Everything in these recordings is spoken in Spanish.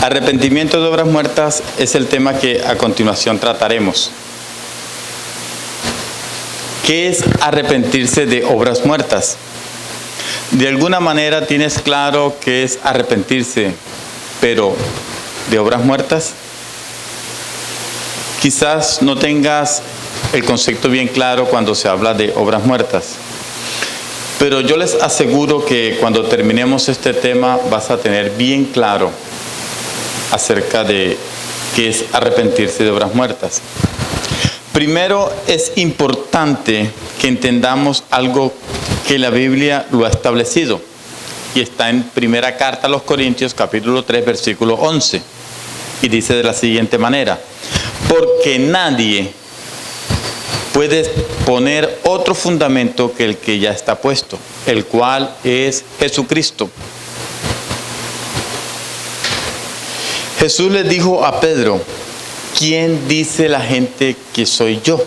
Arrepentimiento de obras muertas es el tema que a continuación trataremos. ¿Qué es arrepentirse de obras muertas? De alguna manera tienes claro qué es arrepentirse, pero ¿de obras muertas? Quizás no tengas el concepto bien claro cuando se habla de obras muertas, pero yo les aseguro que cuando terminemos este tema vas a tener bien claro acerca de qué es arrepentirse de obras muertas. Primero es importante que entendamos algo que la Biblia lo ha establecido y está en primera carta a los Corintios capítulo 3 versículo 11 y dice de la siguiente manera: porque nadie puede poner otro fundamento que el que ya está puesto, el cual es Jesucristo. Jesús le dijo a Pedro: ¿quién dice la gente que soy yo?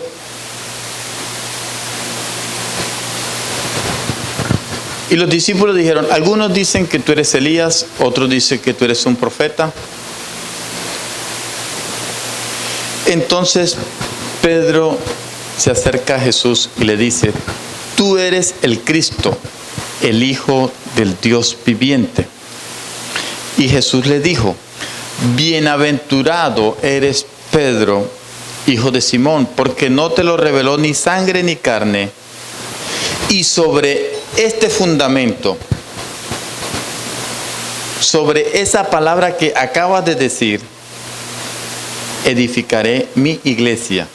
Y los discípulos dijeron: algunos dicen que tú eres Elías, otros dicen que tú eres un profeta. Entonces Pedro se acerca a Jesús y le dice: tú eres el Cristo, el Hijo del Dios viviente. Y Jesús le dijo: bienaventurado eres Pedro, hijo de Simón, porque no te lo reveló ni sangre ni carne, y sobre este fundamento, sobre esa palabra que acabas de decir, edificaré mi iglesia.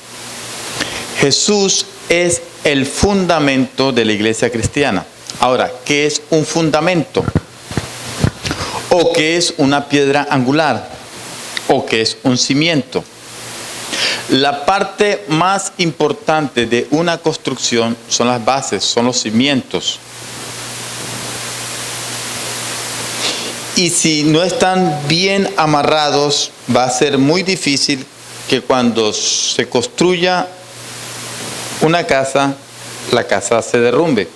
Jesús es el fundamento de la iglesia cristiana. Ahora, ¿qué es un fundamento? ¿O qué es una piedra angular? ¿O qué es un cimiento? La parte más importante de una construcción son las bases, son los cimientos. Y si no están bien amarrados, va a ser muy difícil que cuando se construya una casa, la casa se derrumbe.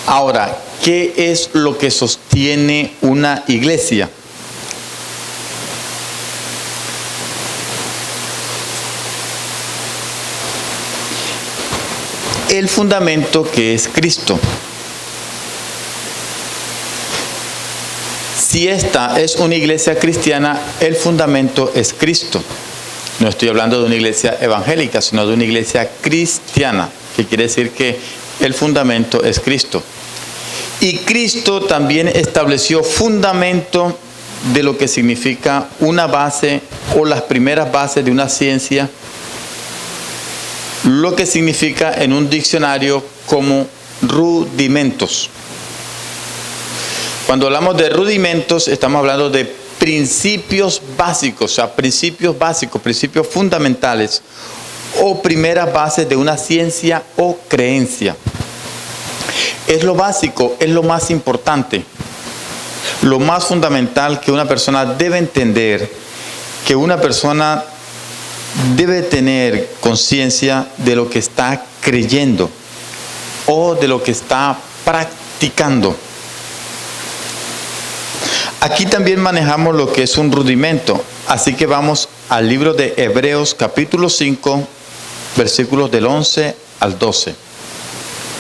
Ahora, ¿qué es lo que sostiene una iglesia? El fundamento, que es Cristo. Si esta es una iglesia cristiana, el fundamento es Cristo. No estoy hablando de una iglesia evangélica, sino de una iglesia cristiana, que quiere decir que el fundamento es Cristo. Y Cristo también estableció fundamento de lo que significa una base o las primeras bases de una ciencia, lo que significa en un diccionario como rudimentos. Cuando hablamos de rudimentos, estamos hablando de principios básicos, o sea, principios básicos, principios fundamentales o primeras bases de una ciencia o creencia. Es lo básico, es lo más importante, lo más fundamental que una persona debe entender, que una persona debe tener conciencia de lo que está creyendo o de lo que está practicando. Aquí también manejamos lo que es un rudimento, así que vamos al libro de Hebreos capítulo 5, versículos del 11 al 12.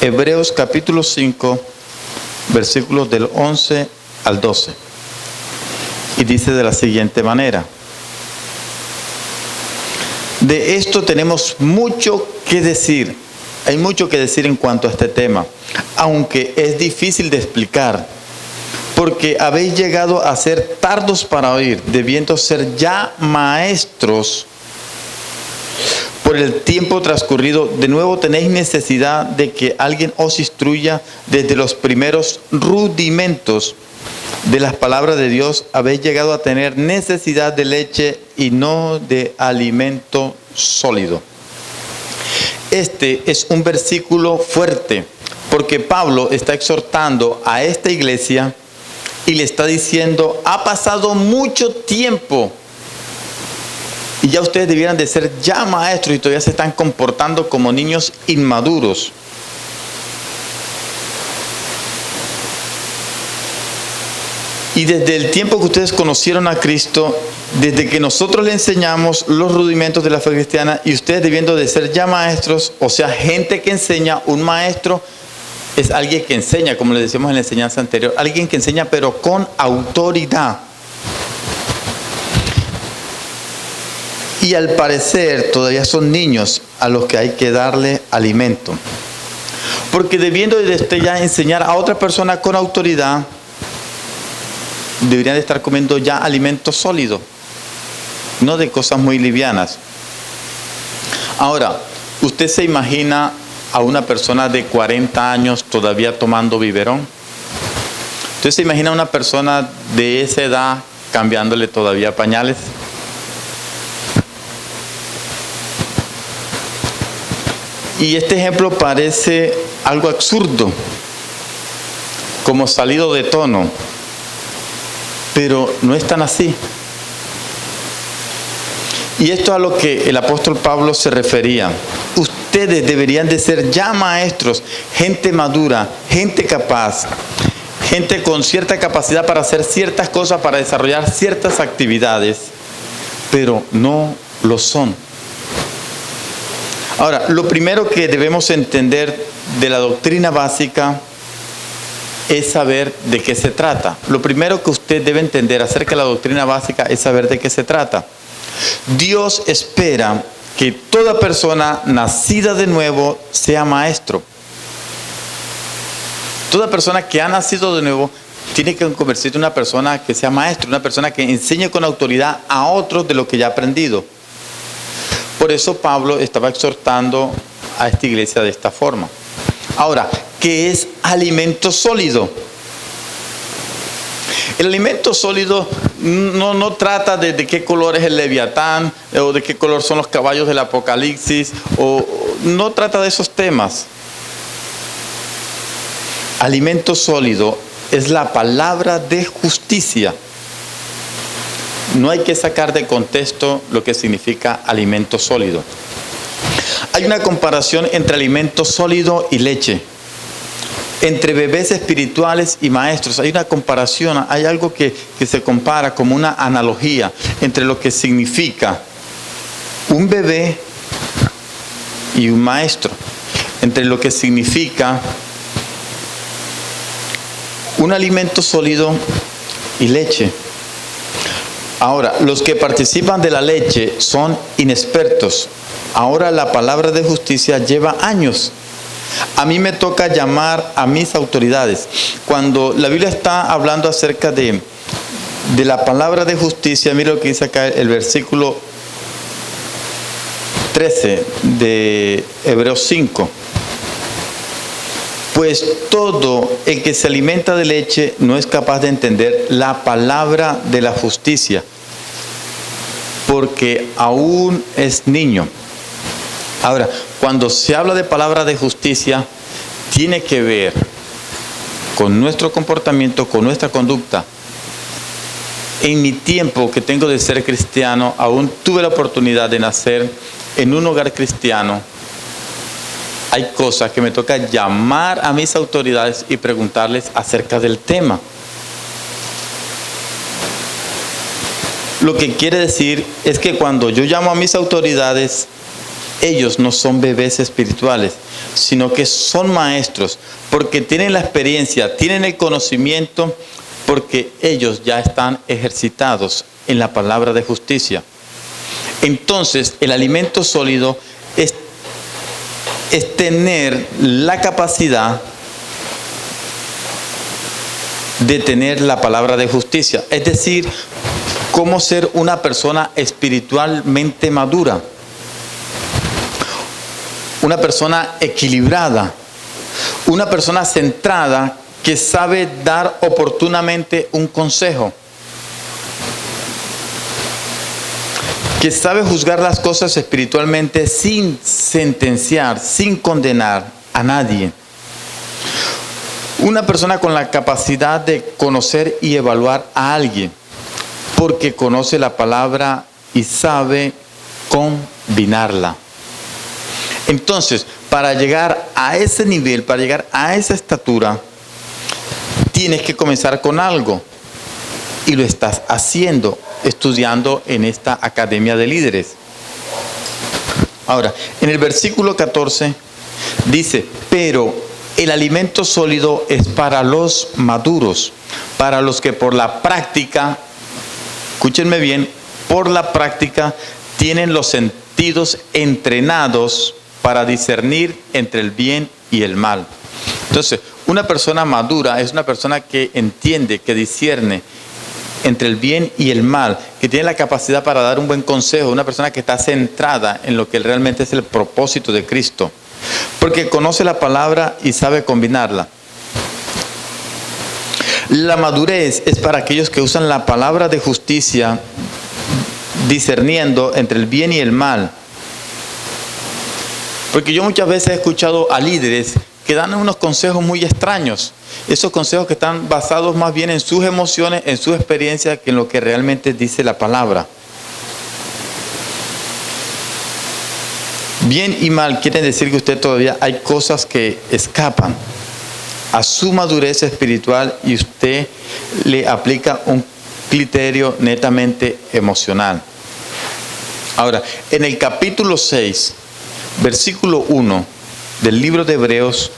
Hebreos capítulo 5, versículos del 11 al 12. Y dice de la siguiente manera: de esto tenemos mucho que decir. Hay mucho que decir en cuanto a este tema, aunque es difícil de explicar, porque habéis llegado a ser tardos para oír, debiendo ser ya maestros por el tiempo transcurrido. De nuevo tenéis necesidad de que alguien os instruya desde los primeros rudimentos de las palabras de Dios. Habéis llegado a tener necesidad de leche y no de alimento sólido. Este es un versículo fuerte, porque Pablo está exhortando a esta iglesia y le está diciendo: ha pasado mucho tiempo y ya ustedes debieran de ser ya maestros y todavía se están comportando como niños inmaduros. Y desde el tiempo que ustedes conocieron a Cristo, desde que nosotros le enseñamos los rudimentos de la fe cristiana y ustedes debiendo de ser ya maestros, o sea, gente que enseña, un maestro es alguien que enseña, como les decíamos en la enseñanza anterior, alguien que enseña pero con autoridad. Y al parecer todavía son niños a los que hay que darle alimento. Porque debiendo de ya enseñar a otra persona con autoridad, deberían de estar comiendo ya alimento sólido, no de cosas muy livianas. Ahora, ¿usted se imagina a una persona de 40 años todavía tomando biberón? ¿Usted se imagina a una persona de esa edad cambiándole todavía pañales? Y este ejemplo parece algo absurdo, como salido de tono, pero no es tan así. Y esto es a lo que el apóstol Pablo se refería. Ustedes deberían de ser ya maestros, gente madura, gente capaz, gente con cierta capacidad para hacer ciertas cosas, para desarrollar ciertas actividades, pero no lo son. Ahora, lo primero que debemos entender de la doctrina básica es saber de qué se trata. Lo primero que usted debe entender acerca de la doctrina básica es saber de qué se trata. Dios espera que toda persona nacida de nuevo sea maestro. Toda persona que ha nacido de nuevo tiene que convertirse en una persona que sea maestro, una persona que enseñe con autoridad a otros de lo que ya ha aprendido. Por eso Pablo estaba exhortando a esta iglesia de esta forma. Ahora, ¿qué es alimento sólido? El alimento sólido no trata de qué color es el Leviatán, o de qué color son los caballos del Apocalipsis, o no trata de esos temas. Alimento sólido es la palabra de justicia. No hay que sacar de contexto lo que significa alimento sólido. Hay una comparación entre alimento sólido y leche, entre bebés espirituales y maestros. Hay una comparación, hay algo que se compara como una analogía entre lo que significa un bebé y un maestro, entre lo que significa un alimento sólido y leche. Ahora, los que participan de la leche son inexpertos. Ahora la palabra de justicia lleva años. A mí me toca llamar a mis autoridades. Cuando la Biblia está hablando acerca de la palabra de justicia, mira lo que dice acá el versículo 13 de Hebreos 5. Pues todo el que se alimenta de leche no es capaz de entender la palabra de la justicia, porque aún es niño. Ahora, cuando se habla de palabra de justicia, tiene que ver con nuestro comportamiento, con nuestra conducta. En mi tiempo que tengo de ser cristiano, aún tuve la oportunidad de nacer en un hogar cristiano. Hay cosas que me toca llamar a mis autoridades y preguntarles acerca del tema. Lo que quiere decir es que cuando yo llamo a mis autoridades, ellos no son bebés espirituales, sino que son maestros, porque tienen la experiencia, tienen el conocimiento, porque ellos ya están ejercitados en la palabra de justicia. Entonces, el alimento sólido es tener la capacidad de tener la palabra de justicia. Es decir, cómo ser una persona espiritualmente madura. Una persona equilibrada. Una persona centrada que sabe dar oportunamente un consejo. Que sabe juzgar las cosas espiritualmente sin sentenciar, sin condenar a nadie. Una persona con la capacidad de conocer y evaluar a alguien, porque conoce la palabra y sabe combinarla. Entonces, para llegar a ese nivel, para llegar a esa estatura, tienes que comenzar con algo. y lo estás haciendo, estudiando en esta academia de líderes. Ahora, en el versículo 14 dice, pero el alimento sólido es para los maduros, para los que por la práctica, escúchenme bien, por la práctica tienen los sentidos entrenados para discernir entre el bien y el mal. Entonces, una persona madura es una persona que entiende, que discierne entre el bien y el mal, que tiene la capacidad para dar un buen consejo, una persona que está centrada en lo que realmente es el propósito de Cristo, porque conoce la palabra y sabe combinarla. La madurez es para aquellos que usan la palabra de justicia, discerniendo entre el bien y el mal. Porque yo muchas veces he escuchado a líderes que dan unos consejos muy extraños. Esos consejos que están basados más bien en sus emociones, en su experiencia, que en lo que realmente dice la palabra. Bien y mal quieren decir que usted todavía hay cosas que escapan a su madurez espiritual y usted le aplica un criterio netamente emocional. Ahora, en el capítulo 6, versículo 1 del libro de Hebreos,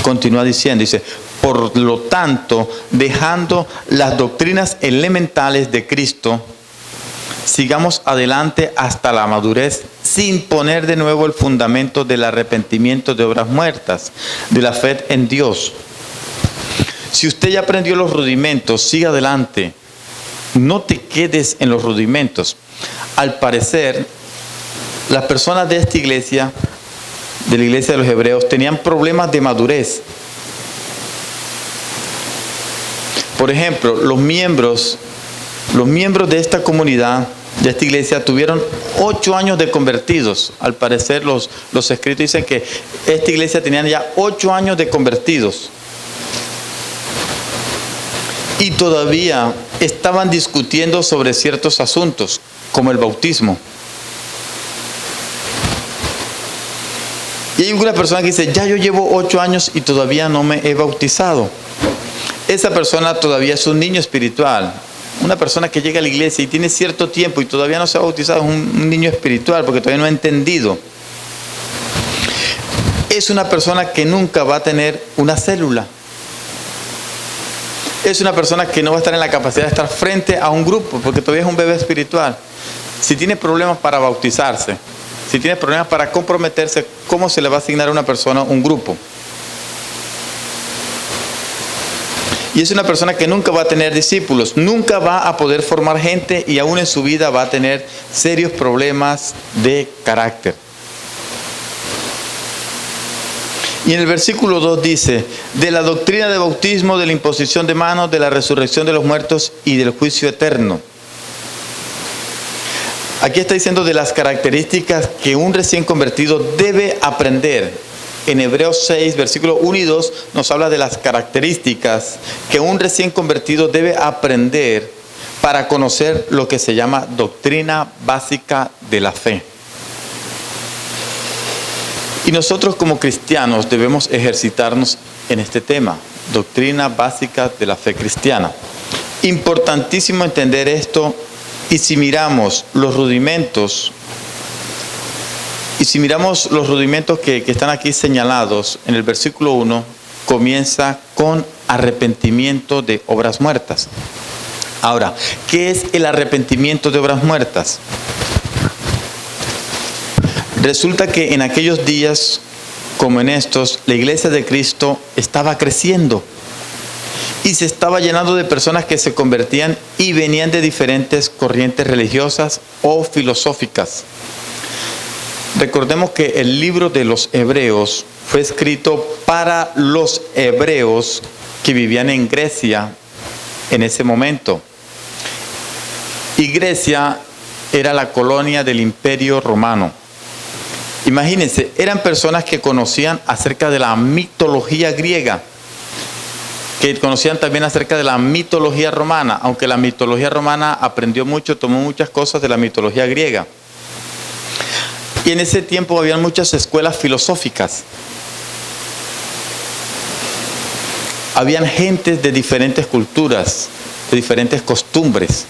continúa diciendo, dice, por lo tanto, dejando las doctrinas elementales de Cristo, sigamos adelante hasta la madurez, sin poner de nuevo el fundamento del arrepentimiento de obras muertas, de la fe en Dios. Si usted ya aprendió los rudimentos, siga adelante. No te quedes en los rudimentos. Al parecer, las personas de esta iglesia, de la iglesia de los hebreos, tenían problemas de madurez. Por ejemplo, los miembros de esta comunidad, de esta iglesia, tuvieron 8 años de convertidos. Al parecer, los escritos dicen que esta iglesia tenía ya 8 años de convertidos. Y todavía estaban discutiendo sobre ciertos asuntos, como el bautismo. Y hay una persona que dice, ya yo llevo 8 años y todavía no me he bautizado. Esa persona todavía es un niño espiritual. Una persona que llega a la iglesia y tiene cierto tiempo y todavía no se ha bautizado es un niño espiritual porque todavía no ha entendido. Es una persona que nunca va a tener una célula. Es una persona que no va a estar en la capacidad de estar frente a un grupo porque todavía es un bebé espiritual. Si tiene problemas para bautizarse, si tiene problemas para comprometerse, ¿cómo se le va a asignar a una persona un grupo? Y es una persona que nunca va a tener discípulos, nunca va a poder formar gente y aún en su vida va a tener serios problemas de carácter. Y en el versículo 2 dice, de la doctrina de bautismo, de la imposición de manos, de la resurrección de los muertos y del juicio eterno. Aquí está diciendo de las características que un recién convertido debe aprender. En Hebreos 6, versículos 1 y 2 nos habla de las características que un recién convertido debe aprender para conocer lo que se llama doctrina básica de la fe. Y nosotros como cristianos debemos ejercitarnos en este tema, doctrina básica de la fe cristiana. Importantísimo entender esto, y si miramos los rudimentos, que están aquí señalados en el versículo 1, comienza con arrepentimiento de obras muertas. Ahora, ¿qué es el arrepentimiento de obras muertas? Resulta que en aquellos días, como en estos, la iglesia de Cristo estaba creciendo y se estaba llenando de personas que se convertían y venían de diferentes corrientes religiosas o filosóficas. Recordemos que el libro de los Hebreos fue escrito para los hebreos que vivían en Grecia en ese momento. Y Grecia era la colonia del Imperio Romano. Imagínense, eran personas que conocían acerca de la mitología griega, que conocían también acerca de la mitología romana, aunque la mitología romana aprendió mucho, tomó muchas cosas de la mitología griega. Y en ese tiempo había muchas escuelas filosóficas. Habían gentes de diferentes culturas, de diferentes costumbres.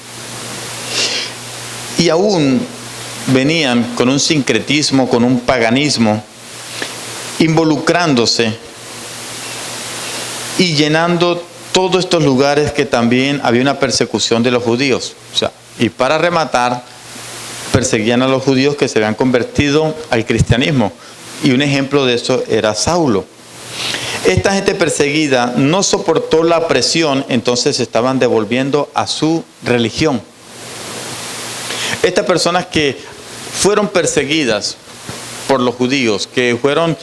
Y aún venían con un sincretismo, con un paganismo, involucrándose y llenando todos estos lugares que también había una persecución de los judíos. O sea, y para rematar, perseguían a los judíos que se habían convertido al cristianismo. Y un ejemplo de eso era Saulo. Esta gente perseguida no soportó la presión, entonces se estaban devolviendo a su religión. Estas personas que fueron perseguidas por los judíos, que fueron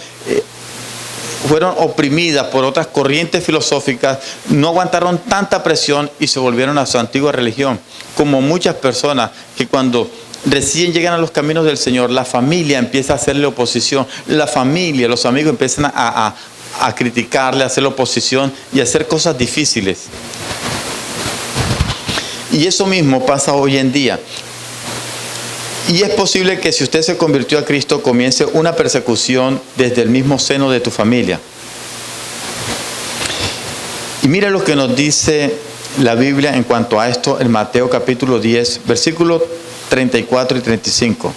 oprimidas por otras corrientes filosóficas, no aguantaron tanta presión y se volvieron a su antigua religión. Como muchas personas que cuando recién llegan a los caminos del Señor, la familia empieza a hacerle oposición, la familia, los amigos empiezan a criticarle, a hacerle oposición y a hacer cosas difíciles. Y eso mismo pasa hoy en día. Y es posible que si usted se convirtió a Cristo, comience una persecución desde el mismo seno de tu familia. Y mira lo que nos dice la Biblia en cuanto a esto en Mateo capítulo 10, versículos 34 y 35.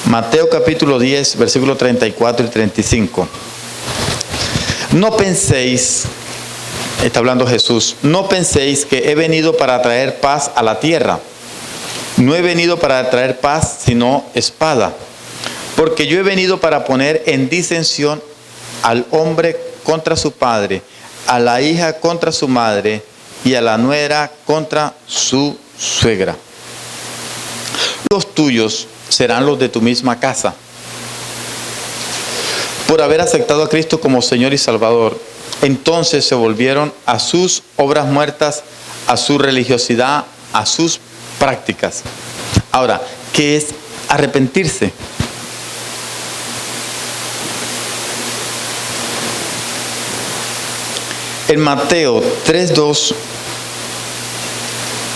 Mateo capítulo 10, versículos 34 y 35. No penséis, está hablando Jesús, no penséis que he venido para traer paz a la tierra. No he venido para traer paz, sino espada. Porque yo he venido para poner en disensión al hombre contra su padre, a la hija contra su madre y a la nuera contra su suegra. Los tuyos serán los de tu misma casa. Por haber aceptado a Cristo como Señor y Salvador, entonces se volvieron a sus obras muertas, a su religiosidad, a sus prácticas. Ahora, ¿qué es arrepentirse? En Mateo 3:2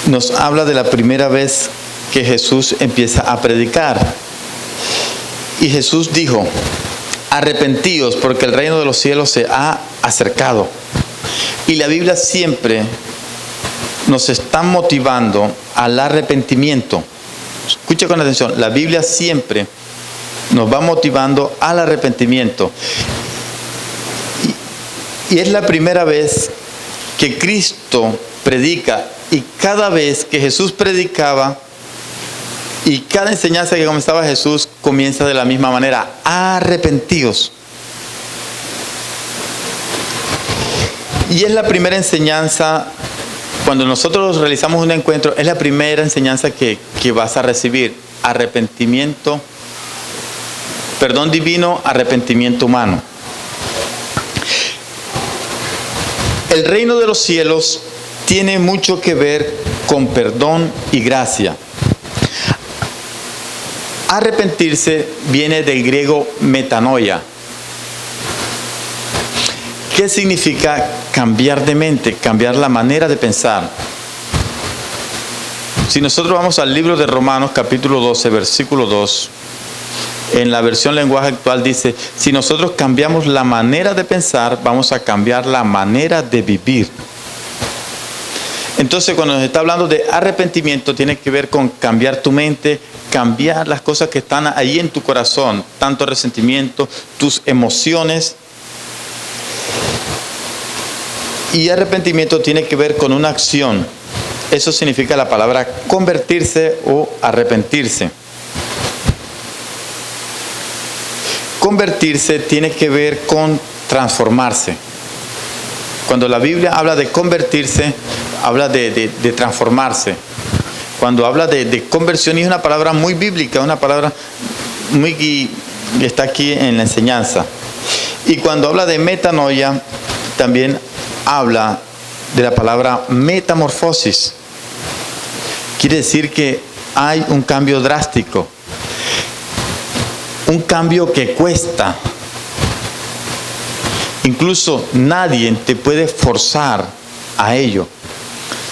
nos habla de la primera vez que Jesús empieza a predicar. Y Jesús dijo: arrepentíos porque el reino de los cielos se ha acercado. Y la Biblia siempre nos está motivando al arrepentimiento. Escucha con atención, la Biblia siempre nos va motivando al arrepentimiento. Y es la primera vez que Cristo predica, y cada vez que Jesús predicaba y cada enseñanza que comenzaba Jesús comienza de la misma manera: arrepentíos. Y es la primera enseñanza. Cuando nosotros realizamos un encuentro, es la primera enseñanza que vas a recibir: arrepentimiento, perdón divino, arrepentimiento humano. El reino de los cielos tiene mucho que ver con perdón y gracia. Arrepentirse viene del griego metanoia. ¿Qué significa cambiar de mente, cambiar la manera de pensar? Si nosotros vamos al libro de Romanos capítulo 12, versículo 2, en la versión lenguaje actual dice: si nosotros cambiamos la manera de pensar, vamos a cambiar la manera de vivir. Entonces, cuando nos está hablando de arrepentimiento, tiene que ver con cambiar tu mente, cambiar las cosas que están ahí en tu corazón, tanto resentimiento, tus emociones. Y arrepentimiento tiene que ver con una acción. Eso significa la palabra convertirse o arrepentirse. Convertirse tiene que ver con transformarse. Cuando la Biblia habla de convertirse, habla de transformarse. Cuando habla de conversión, es una palabra muy bíblica, una palabra muy que está aquí en la enseñanza. Y cuando habla de metanoia, también habla de la palabra metamorfosis. Quiere decir que hay un cambio drástico, un cambio que cuesta. Incluso nadie te puede forzar a ello,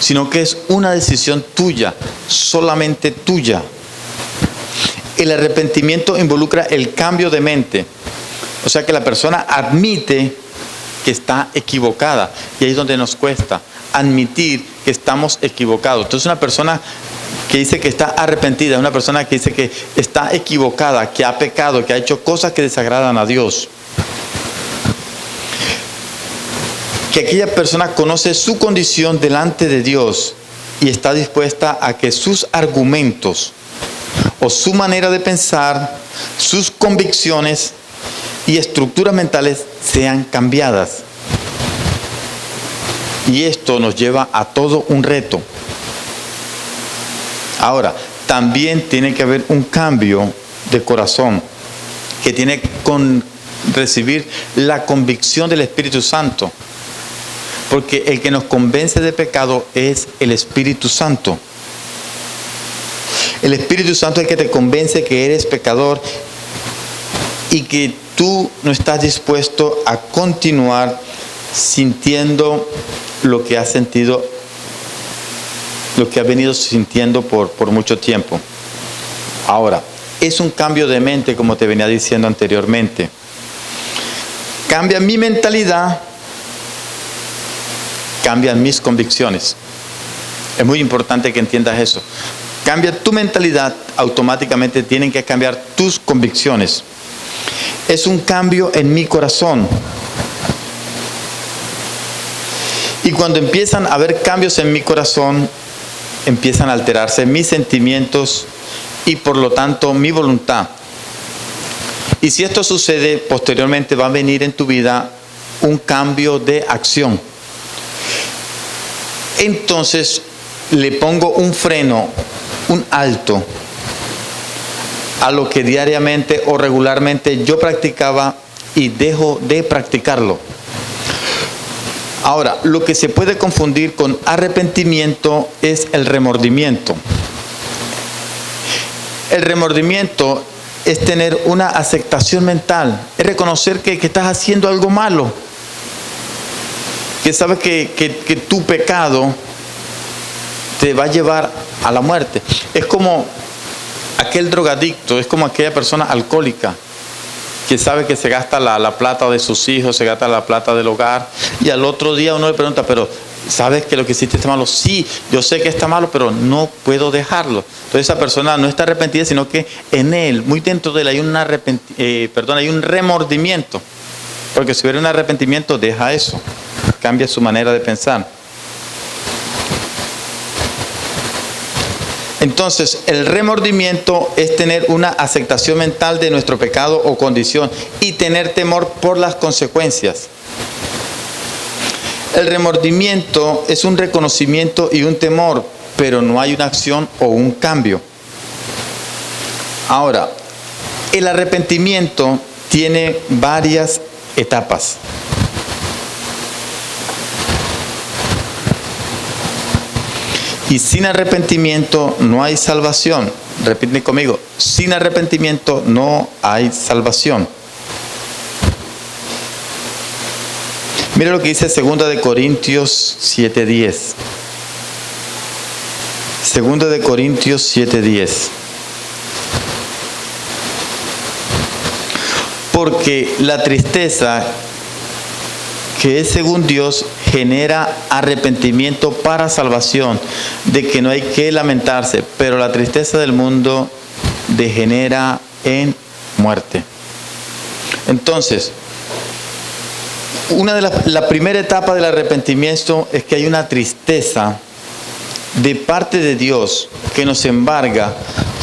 sino que es una decisión tuya, solamente tuya. El arrepentimiento involucra el cambio de mente, o sea que la persona admite que está equivocada, y ahí es donde nos cuesta. admitir que estamos equivocados. Entonces una persona que dice que está arrepentida es una persona que dice que está equivocada, que ha pecado, que ha hecho cosas que desagradan a Dios. Que aquella persona conoce su condición delante de Dios y está dispuesta a que sus argumentos o su manera de pensar, sus convicciones y estructuras mentales sean cambiadas. Y esto nos lleva a todo un reto. Ahora, también tiene que haber un cambio de corazón que tiene que recibir la convicción del Espíritu Santo. Porque el que nos convence de pecado es el Espíritu Santo. El Espíritu Santo es el que te convence que eres pecador y que tú no estás dispuesto a continuar sintiendo lo que has sentido, lo que has venido sintiendo por mucho tiempo. Ahora, es un cambio de mente, como te venía diciendo anteriormente. Cambia mi mentalidad, cambian mis convicciones. Es muy importante que entiendas eso. Cambia tu mentalidad, automáticamente tienen que cambiar tus convicciones. Es un cambio en mi corazón. Y cuando empiezan a haber cambios en mi corazón, empiezan a alterarse mis sentimientos y por lo tanto mi voluntad. Y si esto sucede, posteriormente va a venir en tu vida un cambio de acción. Entonces le pongo un freno, un alto a lo que diariamente o regularmente yo practicaba y dejo de practicarlo. Ahora, lo que se puede confundir con arrepentimiento es el remordimiento. El remordimiento es tener una aceptación mental, es reconocer que estás haciendo algo malo, que sabes que tu pecado te va a llevar a la muerte. Es como aquel drogadicto, es como aquella persona alcohólica que sabe que se gasta la plata de sus hijos, se gasta la plata del hogar, y al otro día uno le pregunta, pero ¿sabes que lo que hiciste está malo? Sí, yo sé que está malo, pero no puedo dejarlo. Entonces esa persona no está arrepentida, sino que en él, muy dentro de él, hay un remordimiento. Porque si hubiera un arrepentimiento, deja eso, cambia su manera de pensar. Entonces, el remordimiento es tener una aceptación mental de nuestro pecado o condición y tener temor por las consecuencias. El remordimiento es un reconocimiento y un temor, pero no hay una acción o un cambio. Ahora, el arrepentimiento tiene varias etapas. Y sin arrepentimiento no hay salvación. Repite conmigo, sin arrepentimiento no hay salvación. Mira lo que dice 2 Corintios 7:10. 2 Corintios 7:10. Porque la tristeza que es según Dios genera arrepentimiento para salvación, de que no hay que lamentarse, pero la tristeza del mundo degenera en muerte. Entonces, la primera etapa del arrepentimiento es que hay una tristeza de parte de Dios que nos embarga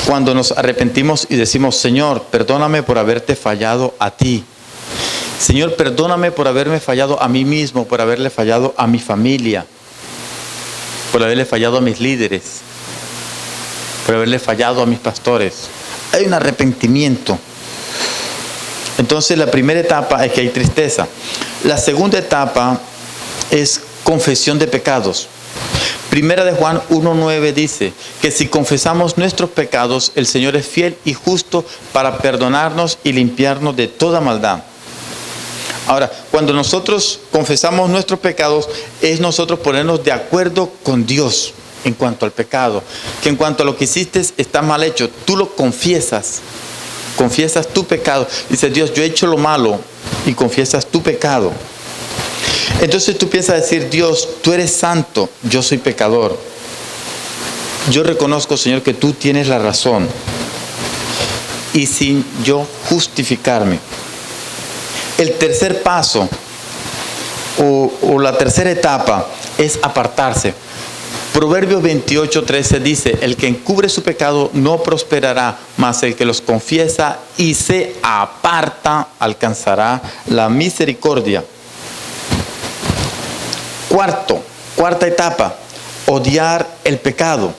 cuando nos arrepentimos y decimos, Señor, perdóname por haberte fallado a ti. Señor, perdóname por haberme fallado a mí mismo, por haberle fallado a mi familia, por haberle fallado a mis líderes, por haberle fallado a mis pastores. Hay un arrepentimiento. Entonces la primera etapa es que hay tristeza. La segunda etapa es confesión de pecados. Primera de Juan 1:9 dice que si confesamos nuestros pecados, el Señor es fiel y justo para perdonarnos y limpiarnos de toda maldad. Ahora, cuando nosotros confesamos nuestros pecados, es nosotros ponernos de acuerdo con Dios en cuanto al pecado. Que en cuanto a lo que hiciste está mal hecho, tú lo confiesas. Confiesas tu pecado. Dices, Dios, yo he hecho lo malo, y confiesas tu pecado. Entonces tú piensas decir, Dios, tú eres santo, yo soy pecador. Yo reconozco, Señor, que tú tienes la razón. Y sin yo justificarme. El tercer paso o la tercera etapa es apartarse. Proverbios 28:13 dice, el que encubre su pecado no prosperará, mas el que los confiesa y se aparta alcanzará la misericordia. Cuarta etapa, odiar el pecado.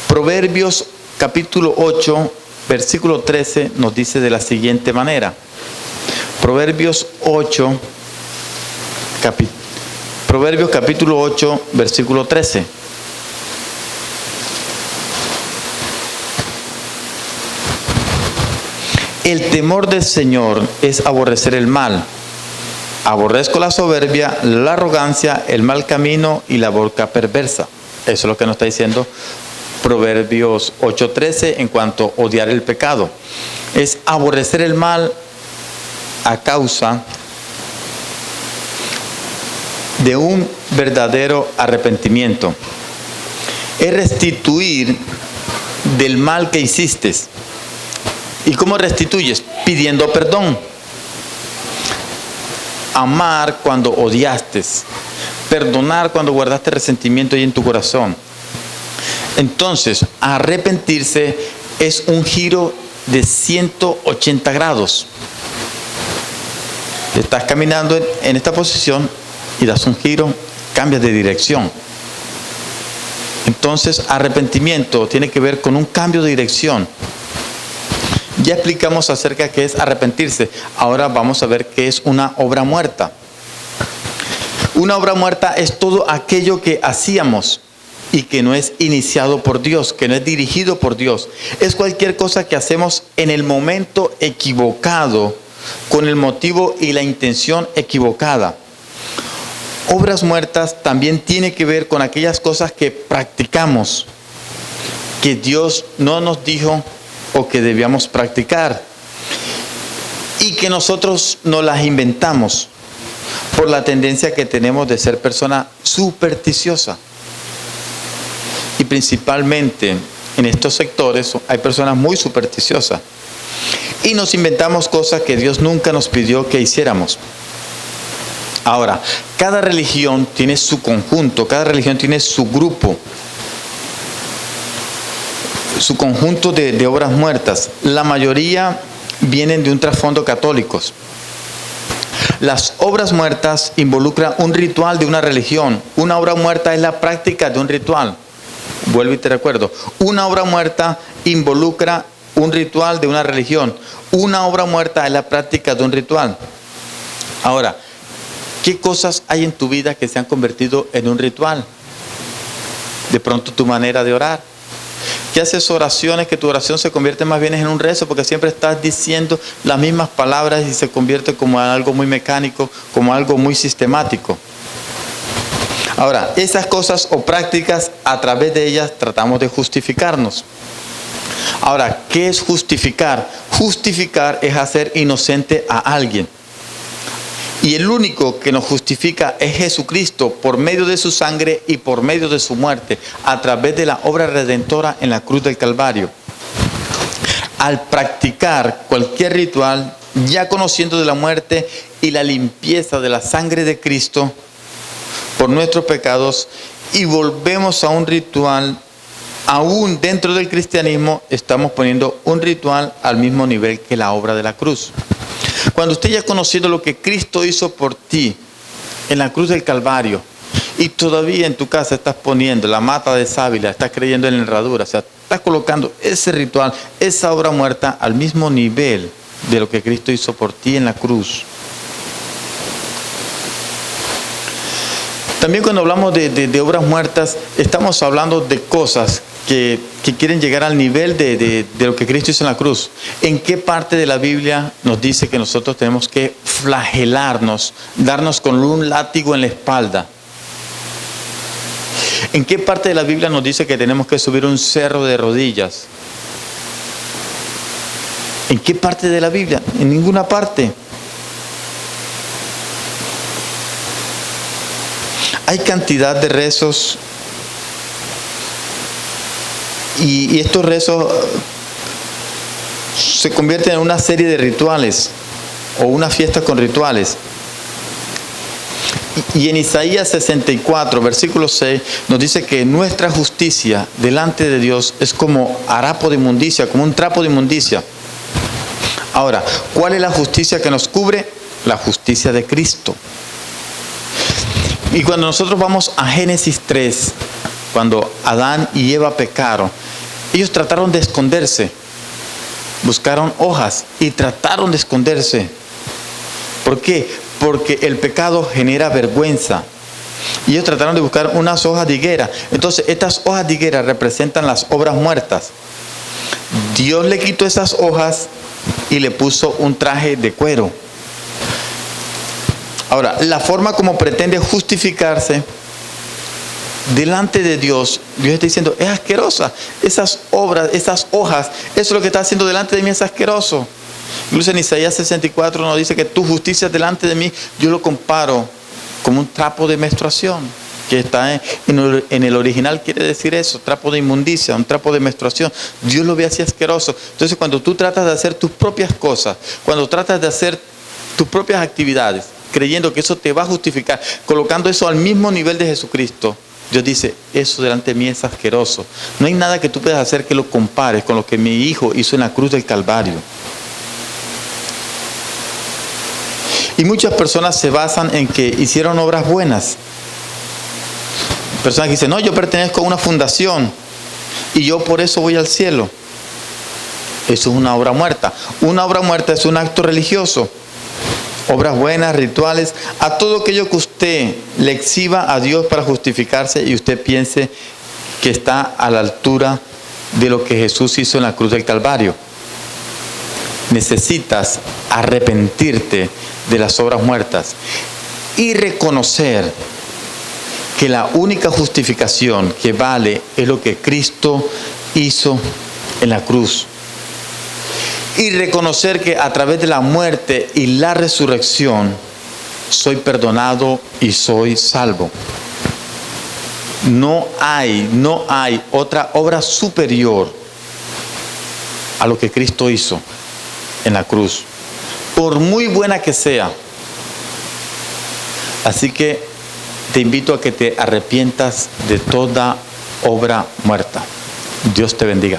Proverbios capítulo 8, versículo 13 nos dice de la siguiente manera. Proverbios capítulo 8, versículo 13. El temor del Señor es aborrecer el mal. Aborrezco la soberbia, la arrogancia, el mal camino y la boca perversa. Eso es lo que nos está diciendo Proverbios 8:13 en cuanto a odiar el pecado. Es aborrecer el mal a causa de un verdadero arrepentimiento. Es restituir del mal que hiciste. ¿Y cómo restituyes? Pidiendo perdón. Amar cuando odiaste. Perdonar cuando guardaste resentimiento ahí en tu corazón. Entonces, arrepentirse es un giro de 180 grados. Estás caminando en esta posición y das un giro, cambias de dirección. Entonces, arrepentimiento tiene que ver con un cambio de dirección. Ya explicamos acerca de qué es arrepentirse. Ahora vamos a ver qué es una obra muerta. Una obra muerta es todo aquello que hacíamos y que no es iniciado por Dios, que no es dirigido por Dios. Es cualquier cosa que hacemos en el momento equivocado, con el motivo y la intención equivocada. Obras muertas también tiene que ver con aquellas cosas que practicamos, que Dios no nos dijo o que debíamos practicar y que nosotros nos las inventamos por la tendencia que tenemos de ser persona supersticiosa. Y principalmente en estos sectores hay personas muy supersticiosas y nos inventamos cosas que Dios nunca nos pidió que hiciéramos. Ahora, cada religión tiene su conjunto, cada religión tiene su grupo, su conjunto de obras muertas. La mayoría vienen de un trasfondo católicos. Las obras muertas involucran un ritual de una religión. Una obra muerta es la práctica de un ritual. Vuelvo y te recuerdo. Una obra muerta involucra un ritual de una religión. Una obra muerta es la práctica de un ritual. Ahora, ¿qué cosas hay en tu vida que se han convertido en un ritual? De pronto tu manera de orar. ¿Qué haces oraciones que tu oración se convierte más bien en un rezo? Porque siempre estás diciendo las mismas palabras y se convierte como algo muy mecánico, como algo muy sistemático. Ahora, esas cosas o prácticas, a través de ellas tratamos de justificarnos. Ahora, ¿qué es justificar? Justificar es hacer inocente a alguien. Y el único que nos justifica es Jesucristo por medio de su sangre y por medio de su muerte, a través de la obra redentora en la cruz del Calvario. Al practicar cualquier ritual, ya conociendo de la muerte y la limpieza de la sangre de Cristo por nuestros pecados, y volvemos a un ritual, aún dentro del cristianismo, estamos poniendo un ritual al mismo nivel que la obra de la cruz. Cuando usted ya ha conocido lo que Cristo hizo por ti en la cruz del Calvario y todavía en tu casa estás poniendo la mata de sábila, estás creyendo en la herradura, o sea, estás colocando ese ritual, esa obra muerta al mismo nivel de lo que Cristo hizo por ti en la cruz. También cuando hablamos de obras muertas, estamos hablando de cosas que quieren llegar al nivel de lo que Cristo hizo en la cruz. ¿En qué parte de la Biblia nos dice que nosotros tenemos que flagelarnos, darnos con un látigo en la espalda? ¿En qué parte de la Biblia nos dice que tenemos que subir un cerro de rodillas? ¿En qué parte de la Biblia? En ninguna parte. Hay cantidad de rezos y estos rezos se convierten en una serie de rituales o una fiesta con rituales. Y en Isaías 64, versículo 6, nos dice que nuestra justicia delante de Dios es como harapo de inmundicia, como un trapo de inmundicia. Ahora, ¿cuál es la justicia que nos cubre? La justicia de Cristo. Y cuando nosotros vamos a Génesis 3, cuando Adán y Eva pecaron, ellos trataron de esconderse, buscaron hojas y trataron de esconderse. ¿Por qué? Porque el pecado genera vergüenza. Y ellos trataron de buscar unas hojas de higuera. Entonces, estas hojas de higuera representan las obras muertas. Dios le quitó esas hojas y le puso un traje de cuero. Ahora, la forma como pretende justificarse delante de Dios, Dios está diciendo, es asquerosa. Esas obras, esas hojas, eso es lo que está haciendo delante de mí, es asqueroso. Incluso en Isaías 64 nos dice que tu justicia delante de mí, yo lo comparo como un trapo de menstruación, que está en el original, quiere decir eso, trapo de inmundicia, un trapo de menstruación. Dios lo ve así asqueroso. Entonces, cuando tú tratas de hacer tus propias cosas, cuando tratas de hacer tus propias actividades, creyendo que eso te va a justificar, colocando eso al mismo nivel de Jesucristo, Dios dice, eso delante de mí es asqueroso. No hay nada que tú puedas hacer que lo compares con lo que mi hijo hizo en la cruz del Calvario. Y muchas personas se basan en que hicieron obras buenas. Personas que dicen, no, yo pertenezco a una fundación y yo por eso voy al cielo. Eso es una obra muerta. Una obra muerta es un acto religioso. Obras buenas, rituales, a todo aquello que usted le exhiba a Dios para justificarse y usted piense que está a la altura de lo que Jesús hizo en la cruz del Calvario. Necesitas arrepentirte de las obras muertas y reconocer que la única justificación que vale es lo que Cristo hizo en la cruz. Y reconocer que a través de la muerte y la resurrección soy perdonado y soy salvo. No hay otra obra superior a lo que Cristo hizo en la cruz, por muy buena que sea. Así que te invito a que te arrepientas de toda obra muerta. Dios te bendiga.